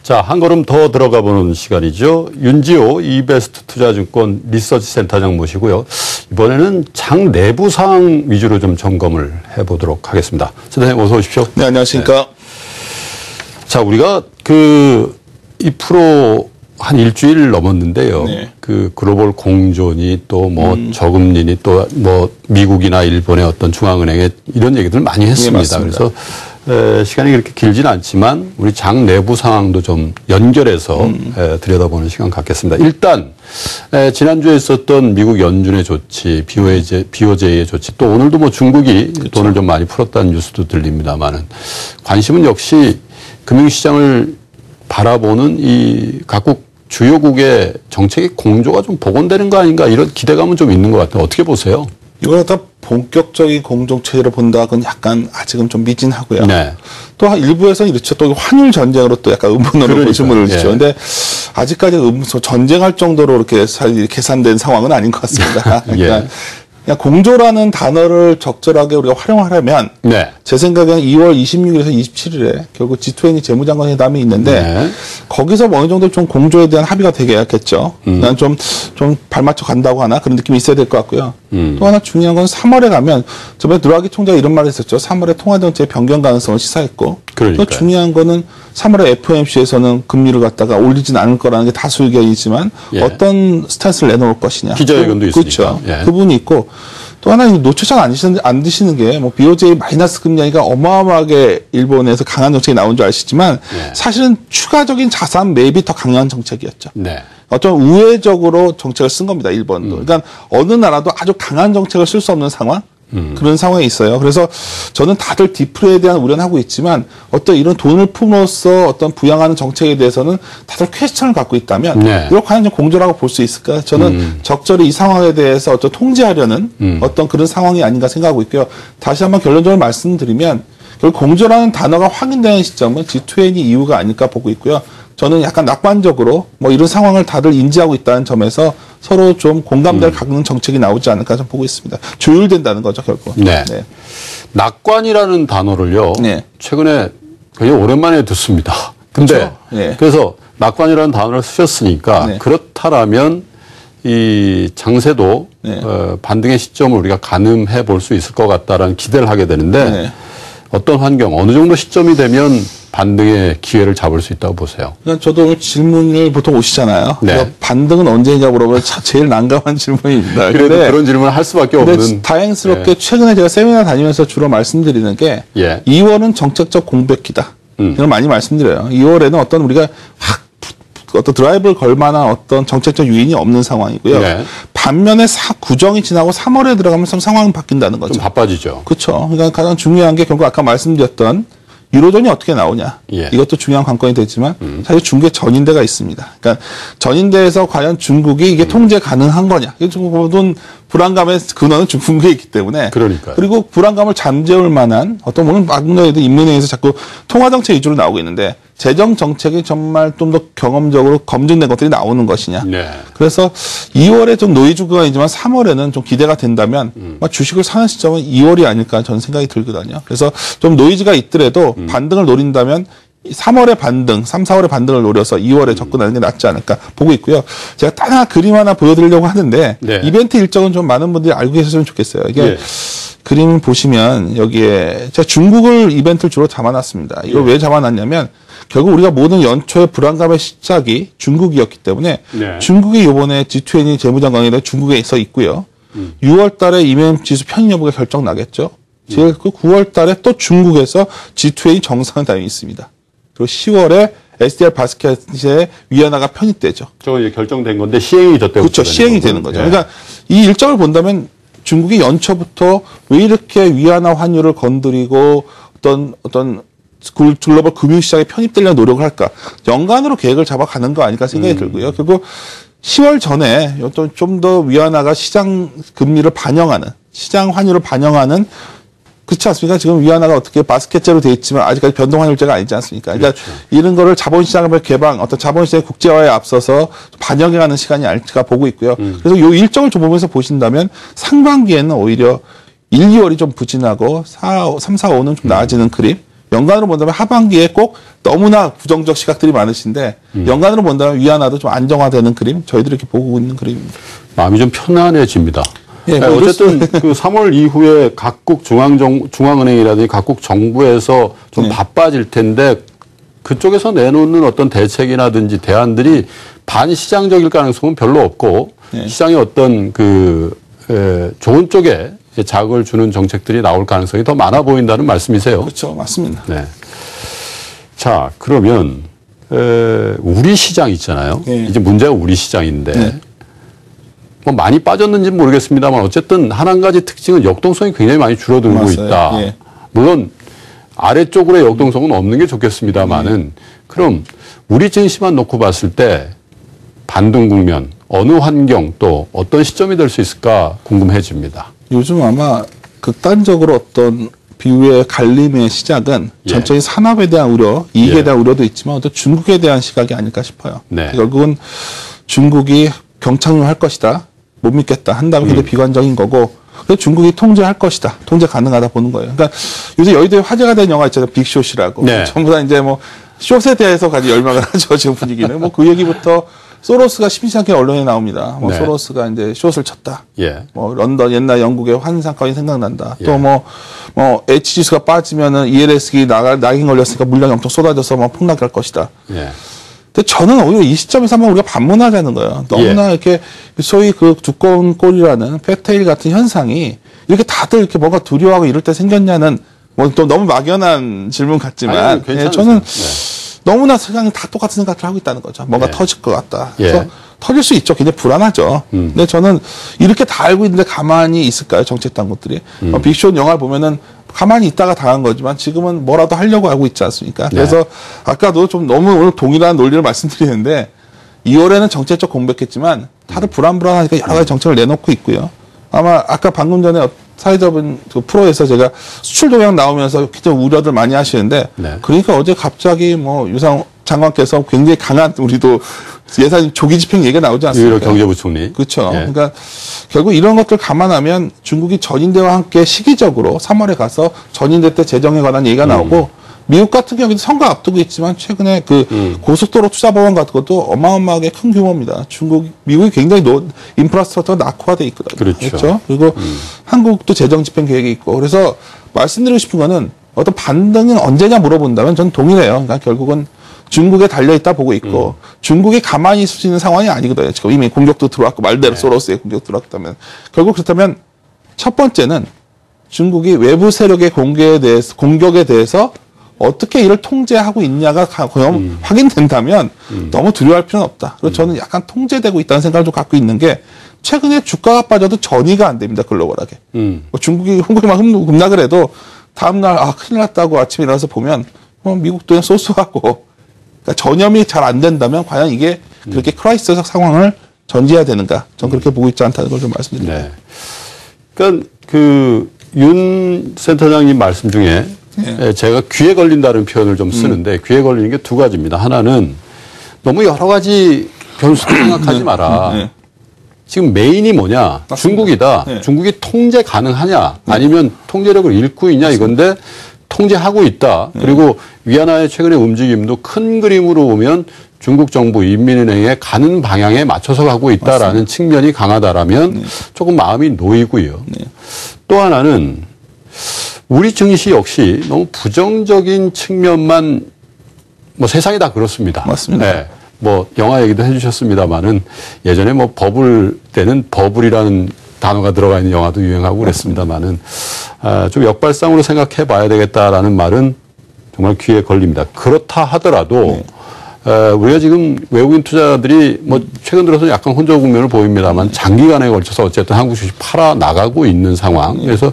자, 한 걸음 더 들어가 보는 시간이죠. 윤지호 이베스트 투자증권 리서치 센터장 모시고요. 이번에는 장 내부 상황 위주로 좀 점검을 해보도록 하겠습니다. 센터장님 어서 오십시오. 네, 안녕하십니까. 네. 자, 우리가 이 프로 한 일주일 넘었는데요. 네. 글로벌 공존이 또 저금리니 또 미국이나 일본의 어떤 중앙은행에 이런 얘기들 많이 했습니다. 네, 그래서 시간이 그렇게 길지는 않지만 우리 장 내부 상황도 좀 연결해서 들여다보는 시간 갖겠습니다. 일단 지난주에 있었던 미국 연준의 조치, BOJ의 조치, 또 오늘도 중국이 그렇죠. 돈을 좀 많이 풀었다는 뉴스도 들립니다만은 관심은 역시 금융시장을 바라보는 이 각국 주요국의 정책의 공조가 좀 복원되는 거 아닌가 이런 기대감은 좀 있는 것 같아요. 어떻게 보세요? 이걸 갖다 본격적인 공정체제로 본다, 그건 약간 아직은 좀 미진하고요. 네. 또 일부에서는 이렇죠. 또 환율 전쟁으로 또 약간 음모론으로 보시문을 주죠. 그런데 아직까지 전쟁할 정도로 이렇게 계산된 상황은 아닌 것 같습니다. 그러니까 그냥 공조라는 단어를 적절하게 우리가 활용하려면 제 생각에는 2월 26일에서 27일에 결국 G20 재무장관 회담이 있는데 거기서 어느 정도 좀 공조에 대한 합의가 되겠죠. 난 좀 발맞춰 간다고 하나 그런 느낌이 있어야 될 것 같고요. 또 하나 중요한 건 3월에 가면 저번에 드라기 총재가 이런 말을 했었죠. 3월에 통화정책 변경 가능성을 시사했고 또 중요한 거는 3월에 FOMC에서는 금리를 갖다가 올리진 않을 거라는 게 다수 의견이지만 어떤 스탠스를 내놓을 것이냐. 기자회견도 있으니까. 그렇죠. 그분이 있고 또 하나 노초장 안 드시는 게 BOJ 마이너스 금리 하니까 어마어마하게 일본에서 강한 정책이 나온 줄 아시지만 사실은 추가적인 자산 매입이 더 강한 정책이었죠. 어떤 우회적으로 정책을 쓴 겁니다. 일본도. 그러니까 어느 나라도 아주 강한 정책을 쓸 수 없는 상황. 그런 상황에 있어요. 그래서 저는 다들 디플레에 대한 우려는 하고 있지만 어떤 이런 돈을 품으로써 어떤 부양하는 정책에 대해서는 다들 퀘스천을 갖고 있다면 이걸 과연 공조라고 볼 수 있을까? 저는 적절히 이 상황에 대해서 어떤 통제하려는 어떤 그런 상황이 아닌가 생각하고 있고요. 다시 한번 결론적으로 말씀드리면 결국 공조라는 단어가 확인되는 시점은 G20 이후가 아닐까 보고 있고요. 저는 약간 낙관적으로 이런 상황을 다들 인지하고 있다는 점에서 서로 좀 공감대를 갖는 정책이 나오지 않을까 좀 보고 있습니다. 조율된다는 거죠, 결국. 네. 낙관이라는 단어를요. 최근에 굉장히 오랜만에 듣습니다. 근데 그렇죠? 그래서 낙관이라는 단어를 쓰셨으니까 그렇다라면 이 장세도 반등의 시점을 우리가 가늠해 볼 수 있을 것 같다라는 기대를 하게 되는데 어떤 환경, 어느 정도 시점이 되면 반등의 기회를 잡을 수 있다고 보세요? 그러니까 저도 오늘 질문을 보통 오시잖아요. 반등은 언제냐 물어보면 제일 난감한 질문입니다. 그래도 그런 질문을 할 수밖에 없는. 다행스럽게 최근에 제가 세미나 다니면서 주로 말씀드리는 게 2월은 정책적 공백기다. 이걸 많이 말씀드려요. 2월에는 어떤 우리가 어떤 드라이브를 걸 만한 어떤 정책적 요인이 없는 상황이고요. 반면에 구정이 지나고 3월에 들어가면서 상황이 바뀐다는 거죠. 좀 바빠지죠. 그렇죠. 그러니까 가장 중요한 게 결국 아까 말씀드렸던 유로존이 어떻게 나오냐. 이것도 중요한 관건이 되지만 사실 중국에 전인대가 있습니다. 그러니까 전인대에서 과연 중국이 이게 통제 가능한 거냐. 모든 불안감의 근원은 중국에 있기 때문에. 그리고 불안감을 잠재울 만한 어떤 오늘 막노에도 인민회의에서 자꾸 통화정책 위주로 나오고 있는데 재정 정책이 정말 좀 더 경험적으로 검증된 것들이 나오는 것이냐. 그래서 2월에 좀 노이즈 구간이지만 3월에는 좀 기대가 된다면 주식을 사는 시점은 2월이 아닐까 저는 생각이 들거든요. 그래서 좀 노이즈가 있더라도 반등을 노린다면 3월의 반등, 3, 4월의 반등을 노려서 2월에 접근하는 게 낫지 않을까 보고 있고요. 제가 딱 하나 그림 하나 보여드리려고 하는데 이벤트 일정은 좀 많은 분들이 알고 계셨으면 좋겠어요. 이게 그림 보시면 여기에 제가 중국을 이벤트를 주로 담아놨습니다. 이걸 왜 담아놨냐면 결국 우리가 모든 연초의 불안감의 시작이 중국이었기 때문에 중국이 이번에 G20 재무장관이 중국에 있고요. 6월 달에 이메임 지수 편입 여부가 결정 나겠죠. 그 9월 달에 또 중국에서 G20 정상회담이 있습니다. 그리고 10월에 SDR 바스켓에 위안화가 편입되죠. 저거 이제 결정된 건데 시행이 저때부터 그렇죠. 시행이 되는 거죠. 그러니까 이 일정을 본다면 중국이 연초부터 왜 이렇게 위안화 환율을 건드리고 어떤 글로벌 금융시장에 편입되려는 노력을 할까? 연간으로 계획을 잡아가는 거 아닐까 생각이 들고요. 결국 10월 전에 좀 더 위안화가 시장 금리를 반영하는, 시장 환율을 반영하는 그렇지 않습니까? 지금 위안화가 어떻게 바스켓제로 돼 있지만 아직까지 변동환율제가 아니지 않습니까? 그러니까 이런 거를 자본시장의 개방, 어떤 자본시장의 국제화에 앞서서 반영해가는 시간이 아닐까 보고 있고요. 그래서 이 일정을 좀 보면서 보신다면 상반기에는 오히려 1, 2월이 좀 부진하고 3, 4, 5는 좀 나아지는 그림. 연간으로 본다면 하반기에 꼭 너무나 부정적 시각들이 많으신데 연간으로 본다면 위안화도 좀 안정화되는 그림 저희들이 이렇게 보고 있는 그림입니다. 마음이 좀 편안해집니다. 예, 네, 어쨌든 그 3월 이후에 각국 중앙은행이라든지 각국 정부에서 좀 바빠질 텐데 그쪽에서 내놓는 어떤 대책이라든지 대안들이 반시장적일 가능성은 별로 없고 시장의 어떤 좋은 쪽에 자극을 주는 정책들이 나올 가능성이 더 많아 보인다는 말씀이세요. 그렇죠. 맞습니다. 네. 자, 그러면 우리 시장 있잖아요. 이제 문제가 우리 시장인데 뭐 많이 빠졌는지는 모르겠습니다만 어쨌든 한 가지 특징은 역동성이 굉장히 많이 줄어들고 맞아요. 있다. 물론 아래쪽으로의 역동성은 없는 게 좋겠습니다만은 그럼 우리 증시만 놓고 봤을 때 반등 국면 어느 환경 또 어떤 시점이 될 수 있을까 궁금해집니다. 요즘 아마 극단적으로 어떤 비유의 갈림의 시작은 전체의 산업에 대한 우려, 이익에 대한 우려도 있지만 어떤 중국에 대한 시각이 아닐까 싶어요. 네. 결국은 중국이 경착륙할 것이다. 못 믿겠다. 한다면 굉장히 비관적인 거고 그래서 중국이 통제할 것이다. 통제 가능하다 보는 거예요. 그러니까 요새 여의도에 화제가 된 영화 있잖아요. 빅숏이라고. 네. 전부 다 이제 뭐 숏에 대해서 가지고 열망을 하죠. 지금 분위기는. 뭐 그 얘기부터 소로스가 심심하게 언론에 나옵니다. 뭐 소로스가 이제 숏을 쳤다. 뭐 런던 옛날 영국의 환상까지 생각난다. 또 뭐 H 지수가 빠지면은 ELS기 낙인 걸렸으니까 물량이 엄청 쏟아져서 뭐 폭락할 것이다. 근데 저는 오히려 이 시점에서 한번 우리가 반문하자는 거예요. 너무나 이렇게 소위 그 두꺼운 꼴이라는 패테일 같은 현상이 이렇게 다들 이렇게 뭔가 두려워하고 이럴 때 생겼냐는 뭐 또 너무 막연한 질문 같지만 저는 너무나 세상이 다 똑같은 생각을 하고 있다는 거죠. 뭔가 터질 것 같다. 그래서 터질 수 있죠. 굉장히 불안하죠. 근데 저는 이렇게 다 알고 있는데 가만히 있을까요? 정책 당국들이. 빅숏 영화 보면은 가만히 있다가 당한 거지만 지금은 뭐라도 하려고 하고 있지 않습니까? 그래서 아까도 좀 너무 오늘 동일한 논리를 말씀드리는데 2월에는 정책적 공백했지만 다들 불안하니까 여러 가지 정책을 내놓고 있고요. 아마 아까 방금 전에 사회자분 그 프로에서 제가 수출 동향 나오면서 굉장히 우려들 많이 하시는데 그러니까 어제 갑자기 뭐 유상 장관께서 굉장히 강한 우리도 예산 조기 집행 얘기가 나오지 않습니까? 유일호 경제부총리. 그렇죠. 그러니까 결국 이런 것들 감안하면 중국이 전인대와 함께 시기적으로 3월에 가서 전인대 때 재정에 관한 얘기가 나오고 미국 같은 경우에도 선거 앞두고 있지만 최근에 그 고속도로 투자법안 같은 것도 어마어마하게 큰 규모입니다. 미국이 굉장히 인프라스트럭처가 낙후화돼 있거든요. 그렇죠. 그리고 한국도 재정 집행 계획이 있고 그래서 말씀드리고 싶은 거는 어떤 반등은 언제냐 물어본다면 저는 동일해요. 그러니까 결국은 중국에 달려있다 보고 있고 중국이 가만히 있을 수 있는 상황이 아니거든요. 지금 이미 공격도 들어왔고 말대로 소로스의 공격 들어왔다면 결국 그렇다면 첫 번째는 중국이 외부 세력의 공격에 대해서 어떻게 이를 통제하고 있냐가 확인된다면 너무 두려워할 필요는 없다. 그래서 저는 약간 통제되고 있다는 생각을 좀 갖고 있는 게 최근에 주가가 빠져도 전이가 안 됩니다. 글로벌하게. 뭐 중국이 홍콩이 급락을 해도 다음날 큰일 났다고 아침에 일어나서 보면 미국도 그냥 소소하고 그러니까 전염이 잘 안 된다면 과연 이게 그렇게 크라이시스적 상황을 전제해야 되는가? 전 그렇게 보고 있지 않다는 걸 좀 말씀드립니다. 그러니까 윤 센터장님 말씀 중에 제가 귀에 걸린다는 표현을 좀 쓰는데 귀에 걸리는 게 두 가지입니다. 하나는 너무 여러 가지 변수를 생각하지 마라. 지금 메인이 뭐냐? 맞습니다. 중국이다. 중국이 통제 가능하냐? 아니면 통제력을 잃고 있냐? 이건데 통제하고 있다. 그리고 위안화의 최근의 움직임도 큰 그림으로 보면 중국 정부 인민은행에 가는 방향에 맞춰서 가고 있다라는 맞습니다. 측면이 강하다라면 조금 마음이 놓이고요. 또 하나는 우리 증시 역시 너무 부정적인 측면만 뭐 세상이 다 그렇습니다. 맞습니다. 뭐 영화 얘기도 해주셨습니다만은 예전에 뭐 버블 때는 버블이라는 단어가 들어가 있는 영화도 유행하고 그랬습니다만은 좀 역발상으로 생각해 봐야 되겠다라는 말은 정말 귀에 걸립니다. 그렇다 하더라도 우리가 지금 외국인 투자들이 뭐 최근 들어서 약간 혼조 국면을 보입니다만 장기간에 걸쳐서 어쨌든 한국 주식 팔아 나가고 있는 상황. 그래서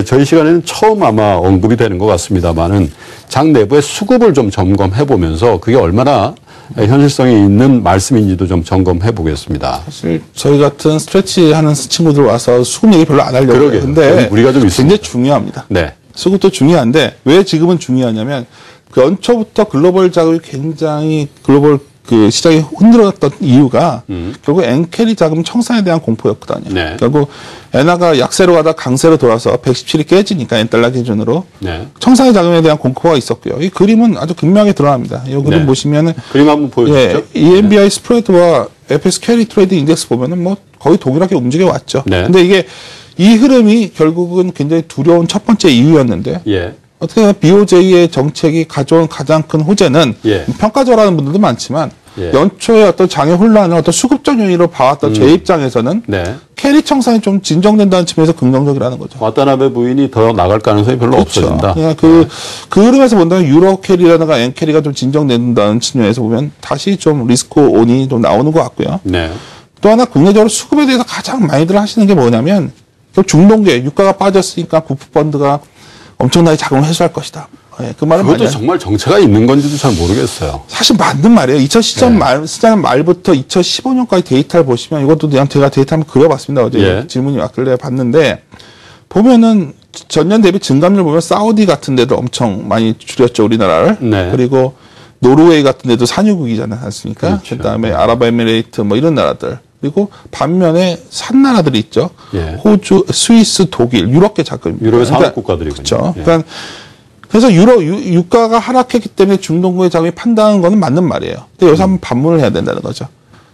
저희 시간에는 처음 아마 언급이 되는 것 같습니다만은 장 내부의 수급을 좀 점검해 보면서 그게 얼마나 현실성이 있는 말씀인지도 좀 점검해 보겠습니다. 사실 저희 같은 스트레치 하는 친구들 와서 수급 얘기 별로 안 하려고 하는데 우리가 좀 굉장히 중요합니다. 수급도 중요한데 왜 지금은 중요하냐면 그 연초부터 글로벌 자금이 굉장히 글로벌 그 시장이 흔들었던 이유가 결국 엔캐리 자금 청산에 대한 공포였거든요. 네. 결국 엔화가 약세로 가다 강세로 돌아서 117이 깨지니까 엔달러 기준으로 네. 청산의 자금에 대한 공포가 있었고요. 이 그림은 아주 극명하게 드러납니다. 이 그림 네. 보시면은 그림 한번 보여주시죠. 예, EMBI 스프레드와 FX 캐리 트레이드 인덱스 보면은 뭐 거의 동일하게 움직여 왔죠. 네. 근데 이게 이 흐름이 결국은 굉장히 두려운 첫 번째 이유였는데 예. 어떻게 보면 BOJ의 정책이 가져온 가장 큰 호재는 예. 평가절하는 분들도 많지만 예. 연초에 어떤 장애 혼란을 어떤 수급적 요인으로 봐왔던 제 입장에서는 네. 캐리 청산이 좀 진정된다는 측면에서 긍정적이라는 거죠. 와타나베 부인이 더 나갈 가능성이 별로 그렇죠. 없어진다. 그냥 그 흐름에서 본다면 유로 캐리라든가 엔 캐리가 좀 진정된다는 측면에서 보면 다시 좀 리스크 온이 좀 나오는 것 같고요. 네. 또 하나 국내적으로 수급에 대해서 가장 많이들 하시는 게 뭐냐면 중동계 유가가 빠졌으니까 국부펀드가 엄청나게 자금을 회수할 것이다. 예, 그 말은 그것도 정말 정체가 있는 건지도 잘 모르겠어요. 사실 맞는 말이에요. 2010년 시장 말부터 2015년까지 데이터를 보시면 이것도 그냥 제가 데이터 한번 그려봤습니다. 어제 질문이 왔길래 봤는데 보면은 전년 대비 증감률 보면 사우디 같은 데도 엄청 많이 줄였죠. 우리나라를. 네. 그리고 노르웨이 같은 데도 산유국이잖아요. 않습니까? 그렇죠. 그다음에 아랍에미레이트 뭐 이런 나라들. 그리고 반면에 산 나라들이 있죠. 예. 호주, 스위스, 독일, 유럽계 자금입니다. 유럽의 산업 국가들이군요. 그렇죠. 예. 그러니까 그래서 유가가 하락했기 때문에 중동구의 자금이 판다는 거는 맞는 말이에요. 근데 여기서 한번 반문을 해야 된다는 거죠.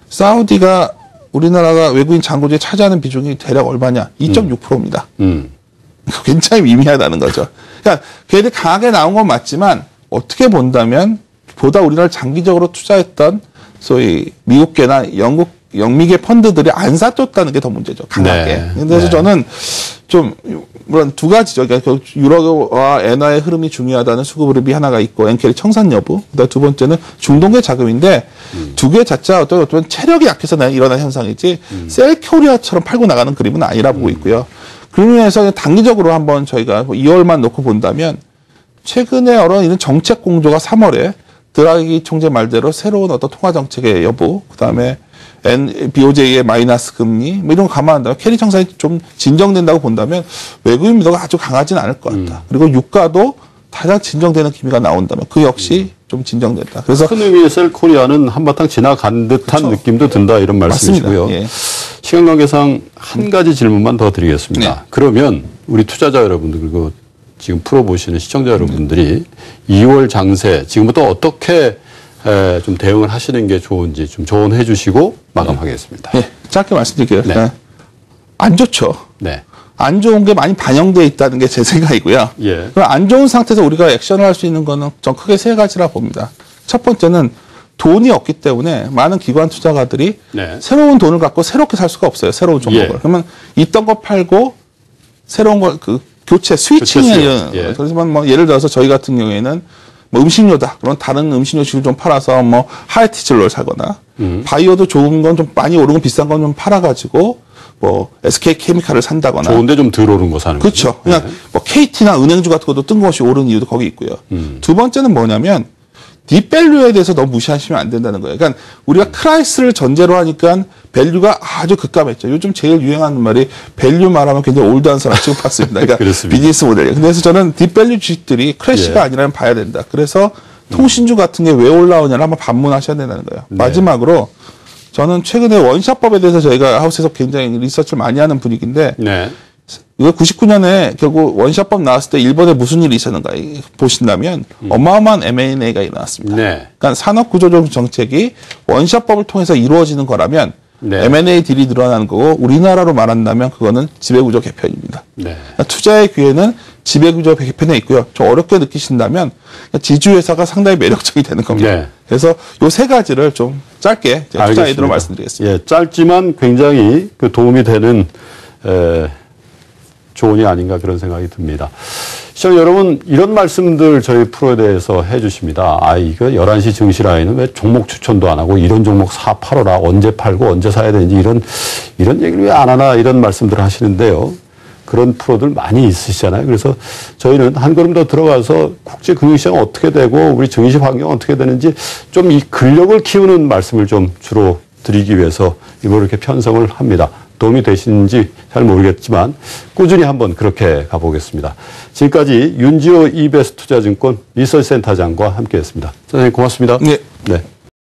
사우디가 우리나라가 외국인 잔고지에 차지하는 비중이 대략 얼마냐? 2.6%입니다. 굉장히 미미하다는 거죠. 그러니까 걔들이 강하게 나온 건 맞지만 어떻게 본다면 보다 우리나라를 장기적으로 투자했던 소위 미국계나 영미계 펀드들이 안 샀었다는 게 더 문제죠. 강하게. 네. 그래서 네. 저는 좀 물론 두 가지죠. 그러니까 유로와 엔화의 흐름이 중요하다는 수급 흐름이 하나가 있고 엔캐리 청산 여부. 그다음 두 번째는 중동계 자금인데 두 개 자체가 어떤 체력이 약해서 일어난 현상이지 셀코리아처럼 팔고 나가는 그림은 아니라 보고 있고요. 그러면서 단기적으로 한번 저희가 2월만 놓고 본다면 최근에 이런 정책 공조가 3월에 드라기 총재 말대로 새로운 어떤 통화 정책의 여부, 그다음에 BOJ의 마이너스 금리 뭐 이런 거 감안한다면 캐리 청산이 좀 진정된다고 본다면 외국인 미도가 아주 강하지는 않을 것 같다. 그리고 유가도 가장 진정되는 기미가 나온다면 그 역시 좀 진정된다. 그래서 큰 의미의 셀코리아는 한바탕 지나간 듯한 그렇죠. 느낌도 든다 이런 말씀이시고요. 예. 시간 관계상 한 가지 질문만 더 드리겠습니다. 네. 그러면 우리 투자자 여러분들 그리고 지금 풀어보시는 시청자 여러분들이 2월 장세 지금부터 어떻게 좀 대응을 하시는 게 좋은지 좀 조언해 주시고 마감하겠습니다. 네. 짧게 말씀드릴게요. 네. 안 좋죠. 네. 안 좋은 게 많이 반영되어 있다는 게 제 생각이고요. 예. 안 좋은 상태에서 우리가 액션을 할 수 있는 거는 전 크게 세 가지라 봅니다. 첫 번째는 돈이 없기 때문에 많은 기관 투자가들이 네. 새로운 돈을 갖고 새롭게 살 수가 없어요. 새로운 종목을. 예. 그러면 있던 거 팔고 새로운 거 교체 스위칭이에요. 예. 그래서 뭐 예를 들어서 저희 같은 경우에는 뭐 음식료다. 그럼 다른 음식료식을 좀 팔아서 뭐 하이티즐로를 사거나 바이오도 좋은 건 좀 많이 오르고 비싼 건 좀 팔아가지고 뭐 SK 케미칼을 산다거나. 좋은데 좀 덜 오른 거 사는 거죠. 그렇죠. 그냥 뭐 KT나 은행주 같은 것도 뜬금없이 오른 이유도 거기 있고요. 두 번째는 뭐냐면 딥밸류에 대해서 너무 무시하시면 안 된다는 거예요. 그러니까 우리가 크라이스를 전제로 하니까 밸류가 아주 급감했죠. 요즘 제일 유행하는 말이 밸류 말하면 굉장히 올드한 사람 취급받습니다. 그러니까 비즈니스 모델이에요. 그래서 저는 딥밸류 주식들이 크래시가 아니라면 봐야 된다. 그래서 통신주 같은 게 왜 올라오냐를 한번 반문하셔야 된다는 거예요. 네. 마지막으로 저는 최근에 원샷법에 대해서 저희가 하우스에서 굉장히 리서치를 많이 하는 분위기인데 네. 이거 99년에 결국 원샷법 나왔을 때 일본에 무슨 일이 있었는가 보신다면 어마어마한 M&A가 일어났습니다. 네. 그러니까 산업구조적 정책이 원샷법을 통해서 이루어지는 거라면 네. M&A 딜이 늘어나는 거고 우리나라로 말한다면 그거는 지배구조 개편입니다. 네. 그러니까 투자의 기회는 지배구조 개편에 있고요. 좀 어렵게 느끼신다면 지주회사가 상당히 매력적이 되는 겁니다. 네. 그래서 요 세 가지를 좀 짧게 투자 아이디어로 말씀드리겠습니다. 예, 짧지만 굉장히 그 도움이 되는 조언이 아닌가 그런 생각이 듭니다. 시청자 여러분, 이런 말씀들 저희 프로에 대해서 해 주십니다. 이거 11시 증시 라인은 왜 종목 추천도 안 하고 이런 종목 팔어라. 언제 팔고 언제 사야 되는지 이런 얘기를 왜 안 하나 이런 말씀들을 하시는데요. 그런 프로들 많이 있으시잖아요. 그래서 저희는 한 걸음 더 들어가서 국제 금융시장 어떻게 되고 우리 증시 환경 어떻게 되는지 좀 이 근력을 키우는 말씀을 좀 주로 드리기 위해서 이렇게 편성을 합니다. 도움이 되시는지 잘 모르겠지만 꾸준히 한번 그렇게 가보겠습니다. 지금까지 윤지호 이베스트 투자증권 리서치센터장과 함께했습니다. 선생님 고맙습니다. 네. 네.